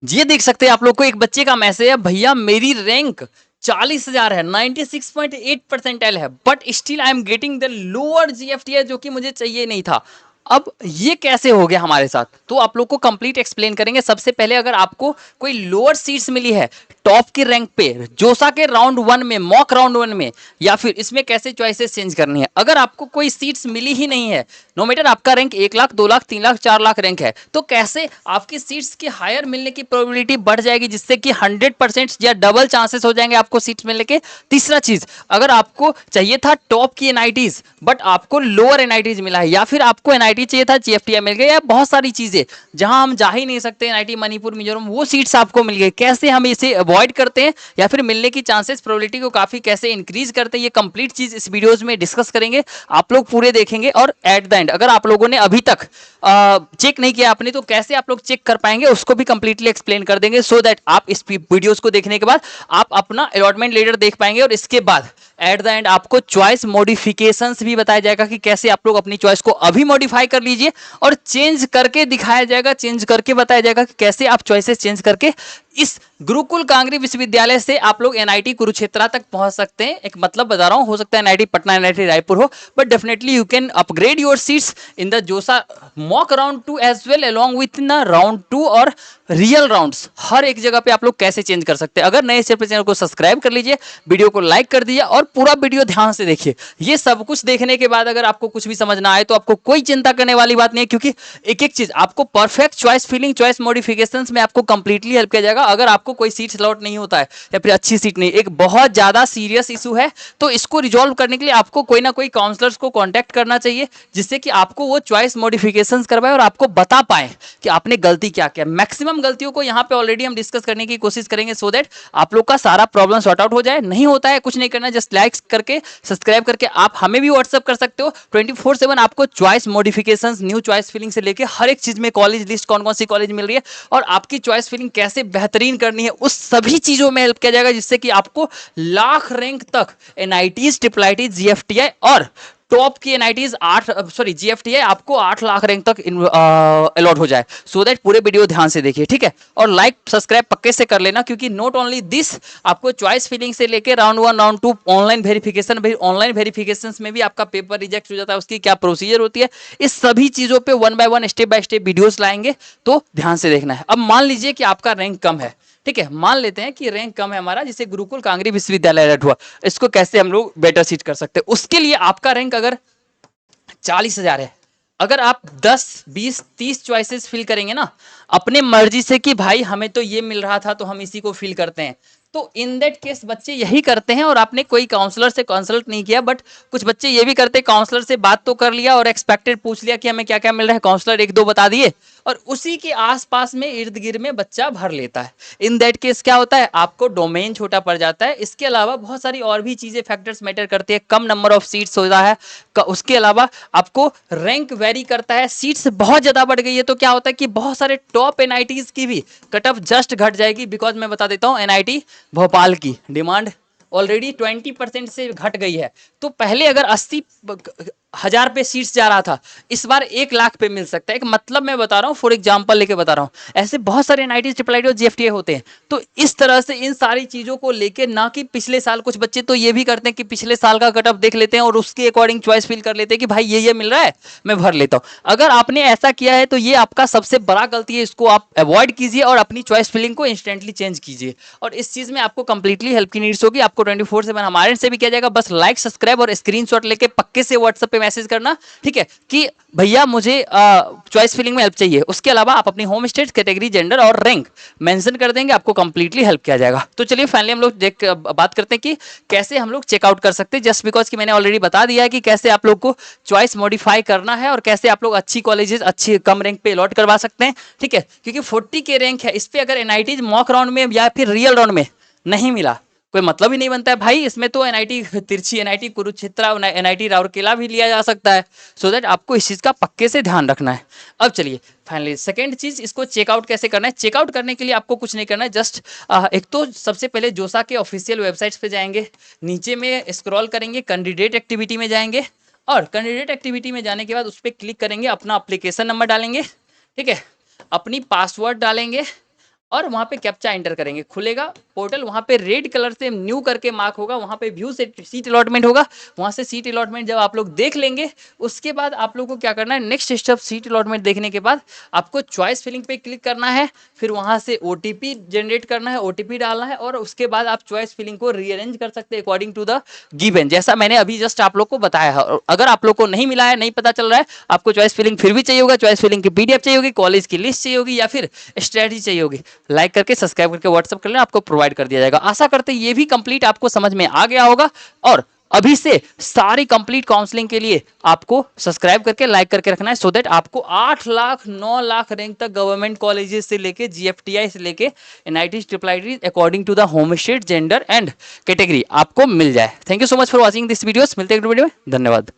ये देख सकते हैं आप लोग को एक बच्चे का मैसेज है, भैया मेरी रैंक 40,000 है, 96.8% है, but still I am getting the lower GFTI जो कि मुझे चाहिए नहीं था। अब ये कैसे हो गया हमारे साथ, तो आप लोग को कंप्लीट एक्सप्लेन करेंगे। सबसे पहले अगर आपको कोई लोअर सीट्स मिली है टॉप की रैंक पे जोसा के राउंड 1 में, मॉक राउंड 1 में, या फिर इसमें कैसे चॉइसेस चेंज करनी है। अगर आपको कोई सीट्स मिली ही नहीं है, नो मैटर आपका रैंक 1 लाख 2 लाख 3 लाख 4 लाख रैंक है, तो कैसे आपकी सीट्स की हायर मिलने की प्रोबेबिलिटी बढ़ जाएगी, जिससे कि 100% या डबल चांसेस हो जाएंगे आपको सीट्स मिलने के। तीसरा चीज, अगर आपको चाहिए था टॉप की एनआईटीज बट आपको लोअर एनआईटीज मिला है, या फिर आपको एनआईटी चाहिए था जीएफटीआई मिल गया, या बहुत सारी चीजें जहां हम जा ही नहीं सकते, एनआईटी मणिपुर मिजोरम, वो सीट्स आपको मिल गई, कैसे हम इसे अवॉइड करते हैं या फिर मिलने की चांसेस प्रोबेबिलिटी को काफी कैसे इंक्रीज करते हैं, ये कंप्लीट चीज इस वीडियोज में डिस्कस करेंगे। आप लोग पूरे देखेंगे और एट द एंड अगर आप लोगों ने अभी तक चेक नहीं किया आपने, तो कैसे आप लोग चेक कर पाएंगे उसको भी कंप्लीटली एक्सप्लेन कर देंगे, सो दैट आप इस वीडियोस को देखने के बाद आप अपना अलॉटमेंट लेटर देख पाएंगे, और इसके बाद एट द एंड आपको चॉइस मॉडिफिकेशंस भी बताया जाएगा कि कैसे आप लोग अपनी चॉइस को अभी मॉडिफाई कर लीजिए, और चेंज करके दिखाया जाएगा, चेंज करके बताया जाएगा कि कैसे आप चॉइसेस चेंज करके इस गुरुकुल कांगरी विश्वविद्यालय से आप लोग एनआईटी कुरुक्षेत्र तक पहुंच सकते हैं। एक मतलब बता रहा हूं, हो सकता है एनआईटी पटना, एनआईटी रायपुर हो, but definitely you can upgrade your seats in the JoSAA mock round 2 as well along with in round 2 और रियल राउंड्स। हर एक जगह पे आप लोग कैसे चेंज कर सकते हैं। अगर नए चैनल को सब्सक्राइब कर लीजिए, वीडियो को लाइक कर दीजिए और पूरा वीडियो ध्यान से देखिए। ये सब कुछ देखने के बाद अगर आपको कुछ भी समझ ना आए तो आपको कोई चिंता करने वाली बात नहीं है, क्योंकि एक एक चीज आपको perfect choice filling, choice modifications में आपको कंप्लीटली हेल्प किया जाएगा। अगर आपको कोई सीट स्लॉट नहीं होता है या फिर अच्छी सीट नहीं, एक बहुत ज्यादा सीरियस इशू है, तो इसको रिजॉल्व करने के लिए आपको कोई ना कोई काउंसलर्स को कांटेक्ट करना चाहिए, जिससे कि आपको वो चॉइस मॉडिफिकेशंस करवाए और आपको बता पाए कि आपने गलती क्या किया। मैक्सिमम गलतियों को यहाँ पे ऑलरेडी हम डिस्कस करने की कोशिश करेंगे, सो दैट आप लोग का सारा प्रॉब्लम सॉर्ट आउट हो जाए। नहीं होता है कुछ नहीं करना, जस्ट लाइक करके सब्सक्राइब करके आप हमें भी व्हाट्सअप कर सकते हो। 24/7 आपको choice modifications, new choice filling से लेके हर एक चीज में, कॉलेज लिस्ट कौन कौन सी कॉलेज मिल रही है और आपकी चॉइस फिलिंग कैसे बेहतरीन करनी है, उस सभी चीजों में हेल्प किया जाएगा, जिससे कि आपको लाख रैंक तक एनआईटीज, ट्रिपल आईटीज, जीएफटीआई और टॉप की एनआईटीज 8 आपको 8 लाख रैंक तक अलॉट हो जाए। सो दैट पूरे वीडियो ध्यान से देखिए, ठीक है, और लाइक सब्सक्राइब पक्के से कर लेना, क्योंकि नॉट ओनली दिस, आपको चॉइस फिलिंग से लेके round 1 round 2 online verification, online verification में भी आपका पेपर रिजेक्ट हो जाता है, उसकी क्या प्रोसीजर होती है, इस सभी चीजों पे वन बाय स्टेप वीडियोस लाएंगे, तो ध्यान से देखना है। अब मान लीजिए कि आपका रैंक कम है, ठीक है, मान लेते हैं कि रैंक कम है हमारा, जिसे गुरुकुल कांगरी विश्वविद्यालय अलर्ट हुआ, इसको कैसे हम लोग बेटर सीट कर सकते हैं। उसके लिए आपका रैंक अगर 40,000 है, अगर आप 10 20 30 चॉइसेस फिल करेंगे ना अपने मर्जी से कि भाई हमें तो ये मिल रहा था तो हम इसी को फिल करते हैं, तो इन दैट केस बच्चे यही करते हैं। और आपने कोई काउंसलर से कंसल्ट नहीं किया, बट कुछ बच्चे ये भी करते हैं, काउंसलर से बात तो कर लिया और एक्सपेक्टेड पूछ लिया कि हमें क्या क्या मिल रहा है, काउंसलर एक दो बता दिए और उसी के आसपास में इर्द गिर्द में बच्चा भर लेता है। इन दैट केस क्या होता है, आपको डोमेन छोटा पड़ जाता है। इसके अलावा बहुत सारी और भी चीजें, फैक्टर्स मैटर करती है, कम नंबर ऑफ सीट्स होता है, उसके अलावा आपको रैंक वेरी करता है, सीट्स बहुत ज्यादा बढ़ गई है तो क्या होता है कि बहुत सारे टॉप एनआईटीज की भी कट ऑफ जस्ट घट जाएगी। बिकॉज मैं बता देता हूं, एनआईटी भोपाल की डिमांड ऑलरेडी 20% से घट गई है। तो पहले अगर 80,000 पे सीट्स जा रहा था, इस बार 1 लाख पे मिल सकता है। एक मतलब मैं बता रहा हूँ, फॉर एग्जांपल लेके बता रहा हूँ, ऐसे बहुत सारे एनआईटी, ट्रिपल आईटी और जीएफटीए होते हैं। तो इस तरह से इन सारी चीजों को लेके, ना कि पिछले साल, कुछ बच्चे तो ये भी करते हैं कि पिछले साल का कट ऑफ देख लेते हैं और उसके अकॉर्डिंग चॉइस फिल कर लेते हैं कि भाई ये मिल रहा है मैं भर लेता हूँ। अगर आपने ऐसा किया है तो ये आपका सबसे बड़ा गलती है, इसको आप अवॉइड कीजिए और अपनी चॉइस फिलिंग को इंस्टेंटली चेंज कीजिए। और इस चीज में आपको कंप्लीटली हेल्प की नीड्स होगी, आपको 24/7 हमारे से भी किया जाएगा। बस लाइक सब्सक्राइब और स्क्रीनशॉट लेके पक्के से व्हाट्सएप पे मैसेज करना, ठीक है, कि भैया मुझे चॉइस फिलिंग में हेल्प चाहिए। उसके अलावा आप अपनी होम स्टेट, कैटेगरी, जेंडर और रैंक मेंशन कर देंगे, आपको कंप्लीटली हेल्प किया जाएगा। तो चलिए फाइनली हम लोग बात करते हैं कि कैसे हम लोग चेकआउट कर सकते हैं। जस्ट बिकॉज कि मैंने ऑलरेडी बता दिया है कि कैसे आप लोग को चॉइस मॉडिफाई करना है और कैसे आप लोग अच्छी कॉलेजेस, अच्छी कम रैंक पे अलॉट करवा सकते हैं, ठीक है, क्योंकि 40 के रैंक है, इस पे अगर एनआईटी मॉक राउंड में या फिर रियल राउंड में नहीं मिला, कोई मतलब ही नहीं बनता है भाई। इसमें तो एनआईटी तिरछी, एनआईटी कुरुक्षेत्र, एनआईटी राउरकेला भी लिया जा सकता है। सो दैट आपको इस चीज का पक्के से ध्यान रखना है। अब चलिए फाइनली सेकंड चीज, इसको चेकआउट कैसे करना है। चेकआउट करने के लिए आपको कुछ नहीं करना है, जस्ट एक तो सबसे पहले जोसा के ऑफिशियल वेबसाइट्स पे जाएंगे, नीचे में स्क्रॉल करेंगे, कैंडिडेट एक्टिविटी में जाएंगे और कैंडिडेट एक्टिविटी में जाने के बाद उस पर क्लिक करेंगे, अपना अप्लीकेशन नंबर डालेंगे, ठीक है, अपनी पासवर्ड डालेंगे और वहां पे कैप्चा एंटर करेंगे, खुलेगा पोर्टल, वहां पे रेड कलर से न्यू करके मार्क होगा, वहां पे व्यू से सीट अलॉटमेंट होगा, वहां से सीट अलॉटमेंट जब आप लोग देख लेंगे, उसके बाद आप लोग को क्या करना है, नेक्स्ट स्टेप सीट अलॉटमेंट देखने के बाद आपको चॉइस फिलिंग पे क्लिक करना है, फिर वहां से ओटीपी जनरेट करना है, ओटीपी डालना है, और उसके बाद आप चॉइस फिलिंग को रीअरेंज कर सकते हैं अकॉर्डिंग टू द गिवन, जैसा मैंने अभी जस्ट आप लोग को बताया है। अगर आप लोग को नहीं मिला है, नहीं पता चल रहा है, आपको चॉइस फिलिंग फिर भी चाहिए होगा, चॉइस फिलिंग की पीडीएफ चाहिए होगी, कॉलेज की लिस्ट चाहिए होगी, या फिर स्ट्रेटजी चाहिए होगी, लाइक करके सब्सक्राइब करके व्हाट्सअप कर लेना, आपको प्रोवाइड कर दिया जाएगा। आशा करते ये भी कंप्लीट आपको समझ में आ गया होगा, और अभी से सारी कंप्लीट काउंसलिंग के लिए आपको सब्सक्राइब करके लाइक करके रखना है, सो दैट आपको 8 लाख 9 लाख रैंक तक गवर्नमेंट कॉलेजेस से लेके जीएफटीआई से लेके NIT triple IT according to the home state gender and category आपको मिल जाए। Thank you so much for watching this videos, मिलते हैं अगले वीडियो में, धन्यवाद।